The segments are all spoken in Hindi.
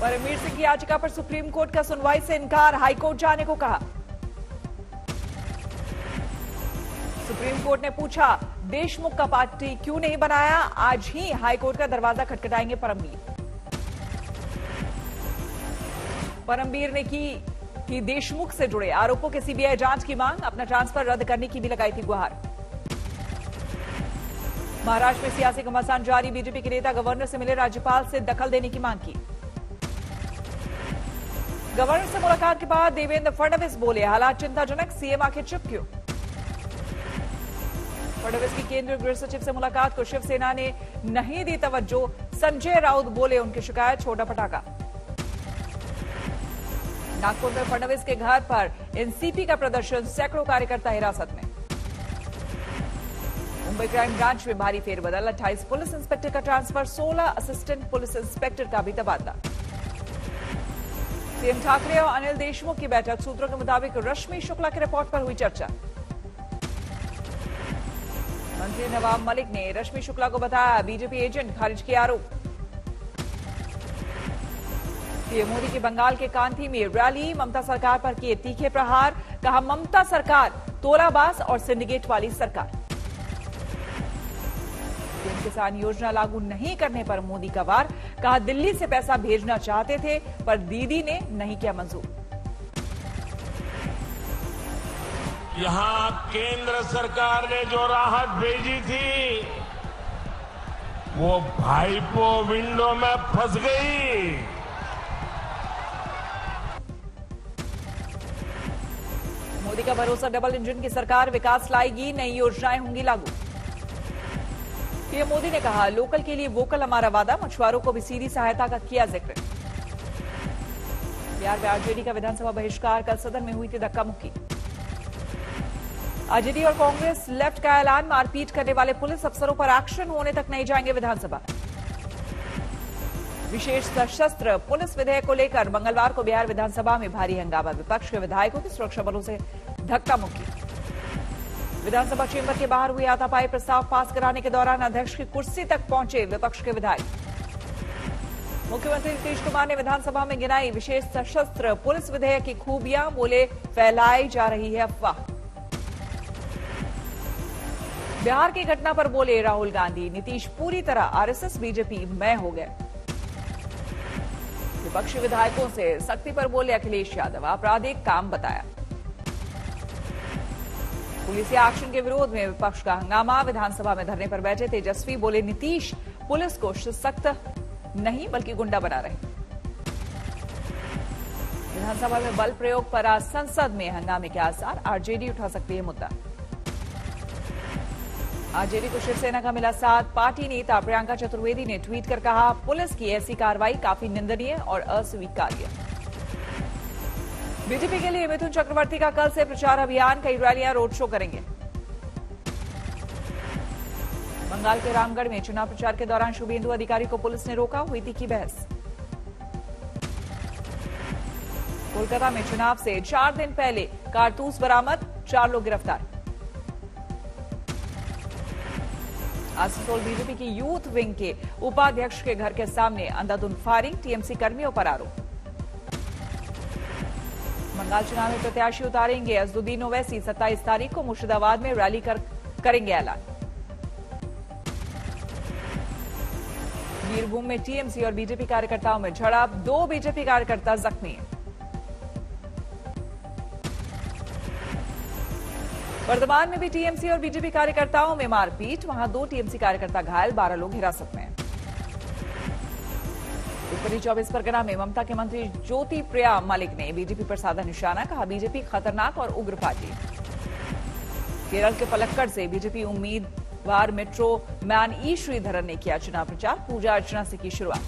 परमवीर सिंह की याचिका पर सुप्रीम कोर्ट का सुनवाई से इनकार, हाईकोर्ट जाने को कहा। सुप्रीम कोर्ट ने पूछा देशमुख का पार्टी क्यों नहीं बनाया, आज ही हाईकोर्ट का दरवाजा खटखटाएंगे परमवीर। परमवीर ने की देशमुख से जुड़े आरोपों के सीबीआई जांच की मांग, अपना ट्रांसफर रद्द करने की भी लगाई थी गुहार। महाराष्ट्र में सियासी घमासान जारी, बीजेपी के नेता गवर्नर से मिले, राज्यपाल से दखल देने की मांग की। गवर्नर से मुलाकात के बाद देवेंद्र फडणवीस बोले हालात चिंताजनक, सीएम आखिर चुप क्यों। फडणवीस की केंद्रीय गृह सचिव से मुलाकात को शिवसेना ने नहीं दी तवज्जो, संजय राउत बोले उनकी शिकायत छोटा पटाखा। नागपुर में फडणवीस के घर पर एनसीपी का प्रदर्शन, सैकड़ों कार्यकर्ता हिरासत में। मुंबई क्राइम ब्रांच में भारी फेरबदल, 28 पुलिस इंस्पेक्टर का ट्रांसफर, 16 असिस्टेंट पुलिस इंस्पेक्टर का भी तबादला। सीएम ठाकरे और अनिल देशमुख की बैठक, सूत्रों के मुताबिक रश्मि शुक्ला की रिपोर्ट पर हुई चर्चा। मंत्री नवाब मलिक ने रश्मि शुक्ला को बताया बीजेपी एजेंट, खारिज किया आरोप। पीएम मोदी की बंगाल के कांथी में रैली, ममता सरकार पर किए तीखे प्रहार, कहा ममता सरकार तोलाबाज और सिंडिकेट वाली सरकार। पीएम किसान योजना लागू नहीं करने पर मोदी का वार, कहा दिल्ली से पैसा भेजना चाहते थे पर दीदी ने नहीं किया मंजूर। यहां केंद्र सरकार ने जो राहत भेजी थी वो भाईपो विंडो में फंस गई। मोदी का भरोसा, डबल इंजन की सरकार विकास लाएगी, नई योजनाएं होंगी लागू। पीएम मोदी ने कहा लोकल के लिए वोकल हमारा वादा, मछुआरों को भी सीधी सहायता का किया जिक्र। बिहार में आरजेडी का विधानसभा बहिष्कार, कल सदन में हुई थी धक्का मुक्की। आरजेडी और कांग्रेस लेफ्ट का ऐलान, मारपीट करने वाले पुलिस अफसरों पर एक्शन होने तक नहीं जाएंगे विधानसभा। विशेष सशस्त्र पुलिस विधेयक को लेकर मंगलवार को बिहार विधानसभा में भारी हंगामा, विपक्ष के विधायकों की सुरक्षा बलों से धक्का मुक्की। विधानसभा चेंबर के बाहर हुई हाथापाई, प्रस्ताव पास कराने के दौरान अध्यक्ष की कुर्सी तक पहुंचे विपक्ष के विधायक। मुख्यमंत्री नीतीश कुमार ने विधानसभा में गिनाई विशेष सशस्त्र पुलिस विधेयक की खूबियां, बोले फैलाई जा रही है अफवाह। बिहार की घटना पर बोले राहुल गांधी, नीतीश पूरी तरह आरएसएस बीजेपी में हो गए। विपक्षी विधायकों से सख्ती पर बोले अखिलेश यादव, आपराधिक काम बताया। पुलिस एक्शन के विरोध में विपक्ष का हंगामा, विधानसभा में धरने पर बैठे तेजस्वी बोले नीतीश पुलिस को सख्त नहीं बल्कि गुंडा बना रहे। विधानसभा में बल प्रयोग पर आज संसद में हंगामे के आसार, आरजेडी उठा सकती है मुद्दा। आरजेडी को शिवसेना का मिला साथ, पार्टी नेता प्रियंका चतुर्वेदी ने ट्वीट कर कहा पुलिस की ऐसी कार्रवाई काफी निंदनीय और अस्वीकार्य। बीजेपी के लिए मिथुन चक्रवर्ती का कल से प्रचार अभियान, कई रैलियां रोड शो करेंगे। बंगाल के रामगढ़ में चुनाव प्रचार के दौरान शुभेंदु अधिकारी को पुलिस ने रोका, हुई तीखी बहस। कोलकाता में चुनाव से 4 दिन पहले कारतूस बरामद, 4 लोग गिरफ्तार। आसनसोल बीजेपी की यूथ विंग के उपाध्यक्ष के घर के सामने अंधाधुंध फायरिंग, टीएमसी कर्मियों पर आरोप। बंगाल चुनाव में प्रत्याशी उतारेंगे अजदुद्दीन ओवैसी, 27 तारीख को मुर्शिदाबाद में रैली करेंगे ऐलान। बीरभूम में टीएमसी और बीजेपी कार्यकर्ताओं में झड़प, 2 बीजेपी कार्यकर्ता जख्मी। वर्धमान में भी टीएमसी और बीजेपी कार्यकर्ताओं में मारपीट, वहां 2 टीएमसी कार्यकर्ता घायल, 12 लोग हिरासत में। उत्तरी 24 परगना में ममता के मंत्री ज्योति प्रिया मलिक ने बीजेपी पर साधा निशाना, कहा बीजेपी खतरनाक और उग्र पार्टी। केरल के पलक्कड़ से बीजेपी उम्मीदवार मेट्रो मैन ई श्रीधरन ने किया चुनाव प्रचार, पूजा अर्चना से की शुरुआत।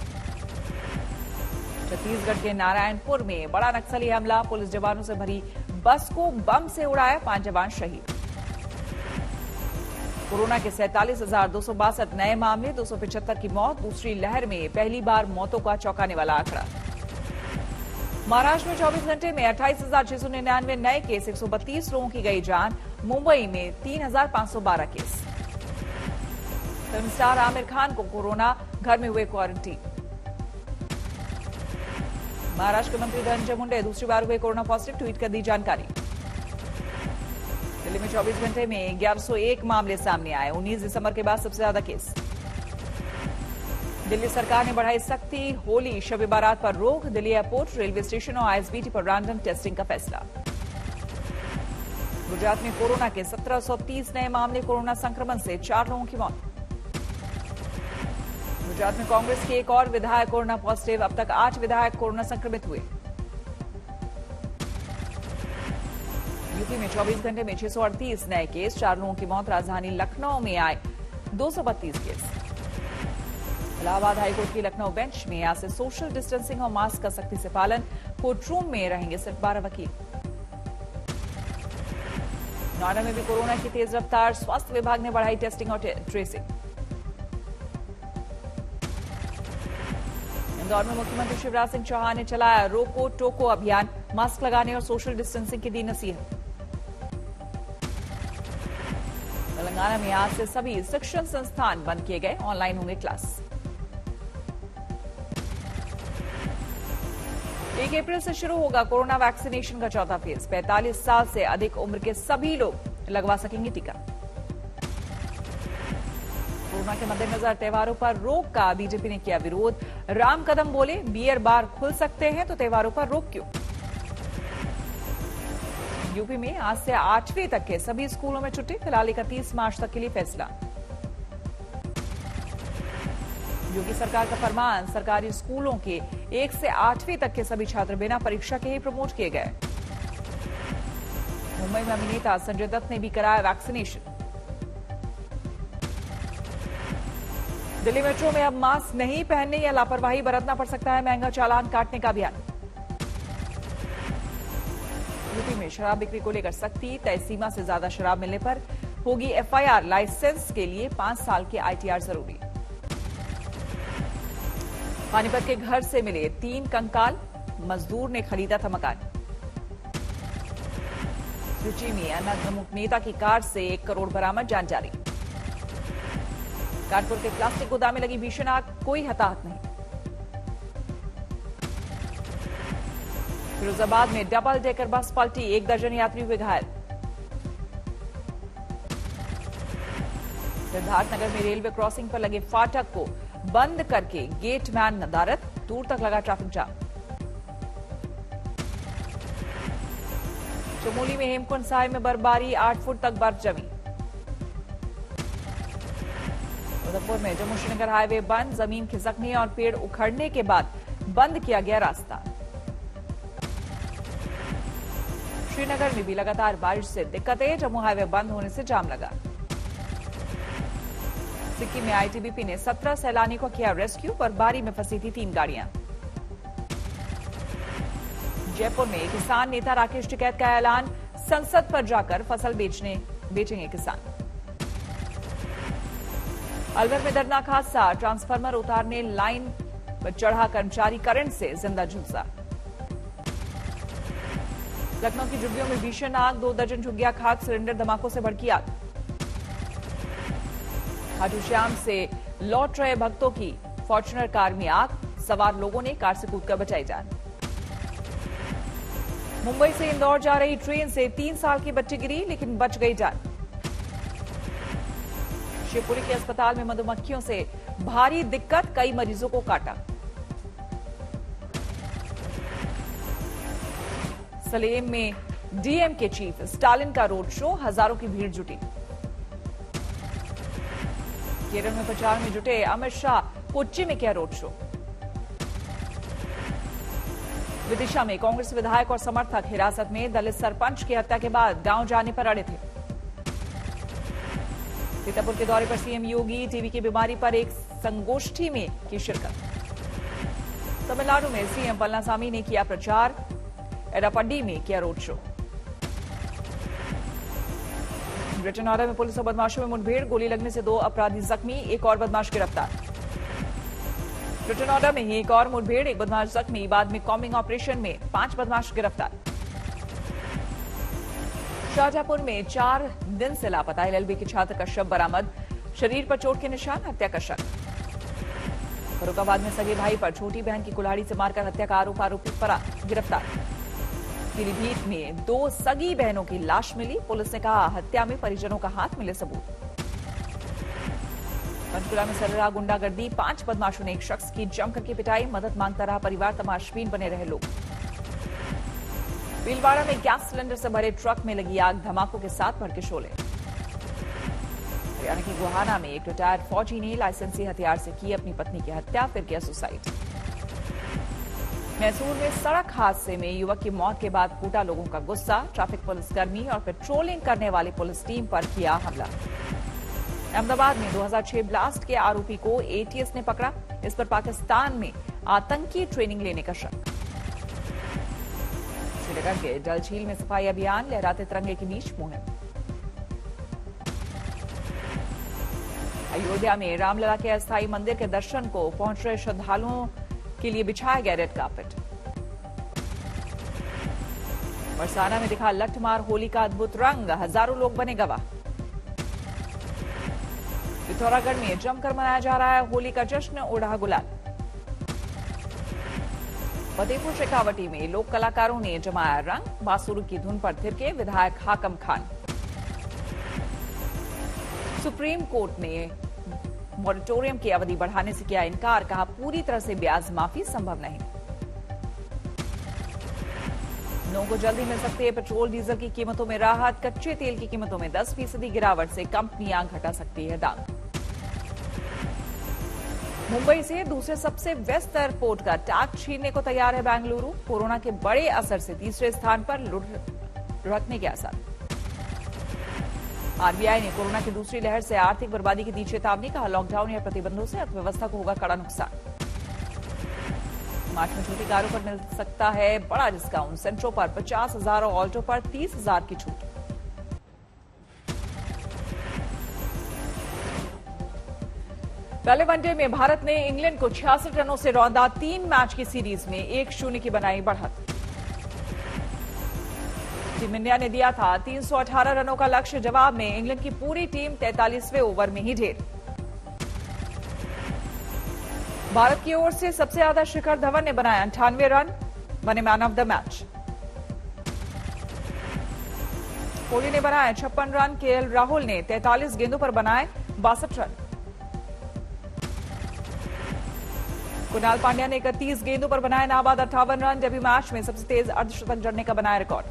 छत्तीसगढ़ के नारायणपुर में बड़ा नक्सली हमला, पुलिस जवानों से भरी बस को बम से उड़ाया, 5 जवान शहीद। कोरोना के 47,262 नए मामले, 275 की मौत, दूसरी लहर में पहली बार मौतों का चौंकाने वाला आंकड़ा। महाराष्ट्र में 24 घंटे में 28,699 नए केस, 132 लोगों की गई जान। मुंबई में 3,512 case. Film star Aamir Khan को कोरोना, घर में हुए क्वारंटीन। महाराष्ट्र के मंत्री धनंजय मुंडे दूसरी बार हुए कोरोना पॉजिटिव, ट्वीट कर दी जानकारी। दिल्ली में 24 घंटे में 1101 मामले सामने आए, 19 दिसंबर के बाद सबसे ज्यादा केस। दिल्ली सरकार ने बढ़ाई सख्ती, होली शब बारात पर रोक, दिल्ली एयरपोर्ट, रेलवे स्टेशन और आईएसबीटी पर रैंडम टेस्टिंग का फैसला। गुजरात में कोरोना के 1730 नए मामले, कोरोना संक्रमण से 4 लोगों की मौत। गुजरात में कांग्रेस के एक और विधायक कोरोना पॉजिटिव, अब तक 8 विधायक कोरोना संक्रमित हुए। यूपी में 24 घंटे में 638 नए केस, 4 लोगों की मौत। राजधानी लखनऊ में आए 232 केस। इलाहाबाद हाईकोर्ट की लखनऊ बेंच में आज से सोशल डिस्टेंसिंग और मास्क का सख्ती से पालन, कोर्ट रूम में रहेंगे सिर्फ 12 वकील। नोएडा में भी कोरोना की तेज रफ्तार, स्वास्थ्य विभाग ने बढ़ाई टेस्टिंग और ट्रेसिंग। इंदौर में मुख्यमंत्री शिवराज सिंह चौहान ने चलाया रोको टोको अभियान, मास्क लगाने और सोशल डिस्टेंसिंग की दी नसीहत। तेलंगाना में आज से सभी शिक्षण संस्थान बंद किए गए, ऑनलाइन होंगे क्लास। 1 अप्रैल से शुरू होगा कोरोना वैक्सीनेशन का चौथा फेज, 45 साल से अधिक उम्र के सभी लोग लगवा सकेंगे टीका। कोरोना के मद्देनजर त्योहारों पर रोक का बीजेपी ने किया विरोध, राम कदम बोले बियर बार खुल सकते हैं तो त्योहारों पर रोक क्यों। यूपी में आज से 8वीं तक के सभी स्कूलों में छुट्टी, फिलहाल 31 मार्च तक के लिए फैसला। योगी सरकार का फरमान, सरकारी स्कूलों के 1 से 8वीं तक के सभी छात्र बिना परीक्षा के ही प्रमोट किए गए। मुंबई में अभिनेता संजय दत्त ने भी कराया वैक्सीनेशन। दिल्ली मेट्रो में अब मास्क नहीं पहनने या लापरवाही बरतना पड़ सकता है, महंगा चालान काटने का अभियान। यूपी में शराब बिक्री को लेकर सख्ती, तय सीमा से ज्यादा शराब मिलने पर होगी एफआईआर, लाइसेंस के लिए 5 साल के आईटीआर जरूरी। पानीपत के घर से मिले 3 कंकाल, मजदूर ने खरीदा था मकान। त्रिची में अनाद्रमुख नेता की कार से 1 करोड़ बरामद, जांच जारी। कानपुर के प्लास्टिक गोदाम में लगी भीषण आग, कोई हताहत नहीं। फिरोजाबाद में डबल डेकर बस पलटी, 1 दर्जन यात्री हुए घायल। सिद्धार्थनगर में रेलवे क्रॉसिंग पर लगे फाटक को बंद करके गेटमैन नदारत, दूर तक लगा ट्रैफिक जाम। चमोली में हेमकुंड साहिब में बर्फबारी, 8 फुट तक बर्फ जमी। उदयपुर में जम्मू श्रीनगर हाईवे बंद, जमीन खिसकने और पेड़ उखड़ने के बाद बंद किया गया रास्ता। श्रीनगर में भी लगातार बारिश से दिक्कतें, जम्मू हाईवे बंद होने से जाम लगा। सिक्किम में आईटीबीपी ने 17 सैलानी को किया रेस्क्यू, बर्फबारी में फंसी थी 3 गाड़ियां। जयपुर में किसान नेता राकेश टिकैत का ऐलान, संसद पर जाकर फसल बेचेंगे किसान। अलवर में दर्दनाक हादसा, ट्रांसफार्मर उतारने लाइन पर चढ़ा कर्मचारी करंट से जिंदा झुलसा। लखनऊ की झुग्गियों में भीषण आग, 2 दर्जन झुग्गियां खाक, सिलेंडर धमाकों से भड़की आग। खाटू श्याम से लौट रहे भक्तों की फॉर्च्यूनर कार में आग, सवार लोगों ने कार से कूदकर बचाई जान। मुंबई से इंदौर जा रही ट्रेन से 3 साल की बच्ची गिरी लेकिन बच गई जान। शिवपुरी के अस्पताल में मधुमक्खियों से भारी दिक्कत, कई मरीजों को काटा। सलेम में डीएम के चीफ स्टालिन का रोड शो, हजारों की भीड़ जुटी। केरल में प्रचार में जुटे अमित शाह, कोच्चि में किया रोड शो। विदिशा में कांग्रेस विधायक और समर्थक हिरासत में, दलित सरपंच की हत्या के बाद गांव जाने पर अड़े थे। सीतापुर के दौरे पर सीएम योगी, टीबी की बीमारी पर एक संगोष्ठी में की शिरकत। तमिलनाडु में सीएम पलनासामी ने किया प्रचार, एडापड्डी में किया रोड शो। ग्रेटर नोएडा में पुलिस और बदमाशों में मुठभेड़, गोली लगने से 2 अपराधी जख्मी, एक और बदमाश गिरफ्तार। ग्रेटर नोएडा में ही एक और मुठभेड़, 1 बदमाश जख्मी, बाद में कॉम्बिंग ऑपरेशन में 5 बदमाश गिरफ्तार। शाहजहांपुर में 4 दिन से लापता एलएलबी के छात्र का शव बरामद, शरीर पर चोट के निशान, हत्या का शक। फर्रुखाबाद में सगे भाई पर छोटी बहन की कुल्हाड़ी से मारकर हत्या का आरोपी फरार गिरफ्तार। पीलीभीत में 2 सगी बहनों की लाश मिली, पुलिस ने कहा हत्या में परिजनों का हाथ, मिले सबूत। पंचकुला में सर्राहा गुंडागर्दी, 5 बदमाशों ने एक शख्स की जमकर की पिटाई, मदद मांगता रहा परिवार, तमाशबीन बने रहे लोग। भीलवाड़ा में गैस सिलेंडर से भरे ट्रक में लगी आग, धमाकों के साथ भड़के शोले। हरियाणा के गोहाना में एक रिटायर्ड फौजी ने लाइसेंसी हथियार से की अपनी पत्नी की हत्या, फिर किया सुसाइड। मैसूर में सड़क हादसे में युवक की मौत के बाद फूटा लोगों का गुस्सा, ट्रैफिक पुलिसकर्मी और पेट्रोलिंग करने वाली पुलिस टीम पर किया हमला। अहमदाबाद में 2006 ब्लास्ट के आरोपी को एटीएस ने पकड़ा, इस पर पाकिस्तान में आतंकी ट्रेनिंग लेने का शक। श्रीनगर के डल झील में सफाई अभियान, लहराते तिरंगे के बीच मुहिम। अयोध्या में रामलला के अस्थायी मंदिर के दर्शन को पहुंच रहे श्रद्धालुओं के लिए बिछाया गया रेड कार्पेट। बरसाना में दिखा लठमार होली का अद्भुत रंग, हजारों लोग बने गवाह। पिथौरागढ़ में जमकर मनाया जा रहा है होली का जश्न, उड़ा गुलाल। फतेहपुर शेखावटी में लोक कलाकारों ने जमाया रंग, बांसुरी की धुन पर थिरके विधायक हाकम खान। सुप्रीम कोर्ट ने मॉरेटोरियम की अवधि बढ़ाने से किया इनकार, कहा पूरी तरह से ब्याज माफी संभव नहीं। लोगों को जल्दी मिल सकती है पेट्रोल डीजल की कीमतों में राहत, कच्चे तेल की कीमतों में 10% गिरावट से कंपनियां घटा सकती है दाम। मुंबई से दूसरे सबसे व्यस्त एयरपोर्ट का टैग छीनने को तैयार है बेंगलुरु, कोरोना के बड़े असर से तीसरे स्थान पर लुढ़कने के आसार। आरबीआई ने कोरोना की दूसरी लहर से आर्थिक बर्बादी की दी चेतावनी, कहा लॉकडाउन या प्रतिबंधों से अर्थव्यवस्था को होगा कड़ा नुकसान। मार्च में छोटी कारों पर मिल सकता है बड़ा डिस्काउंट, सेंट्रो पर 50,000 और ऑल्टो पर 30,000 की छूट। पहले वनडे में भारत ने इंग्लैंड को 66 रनों से रौंदा, 3 मैच की सीरीज में 1-0 की बनाई बढ़त। टीम इंडिया ने दिया था 318 रनों का लक्ष्य, जवाब में इंग्लैंड की पूरी टीम 43वें ओवर में ही ढेर। भारत की ओर से सबसे ज्यादा शिखर धवन ने बनाया 98 रन, बने man of the match. Kohli ने बनाए 56 रन, केएल राहुल ने 43 गेंदों पर बनाए 62 रन। कुणाल पांड्या ने 31 गेंदों पर बनाए नाबाद 58 रन, डेब्यू मैच में सबसे तेज अर्धशतक जड़ने का बनाया रिकॉर्ड।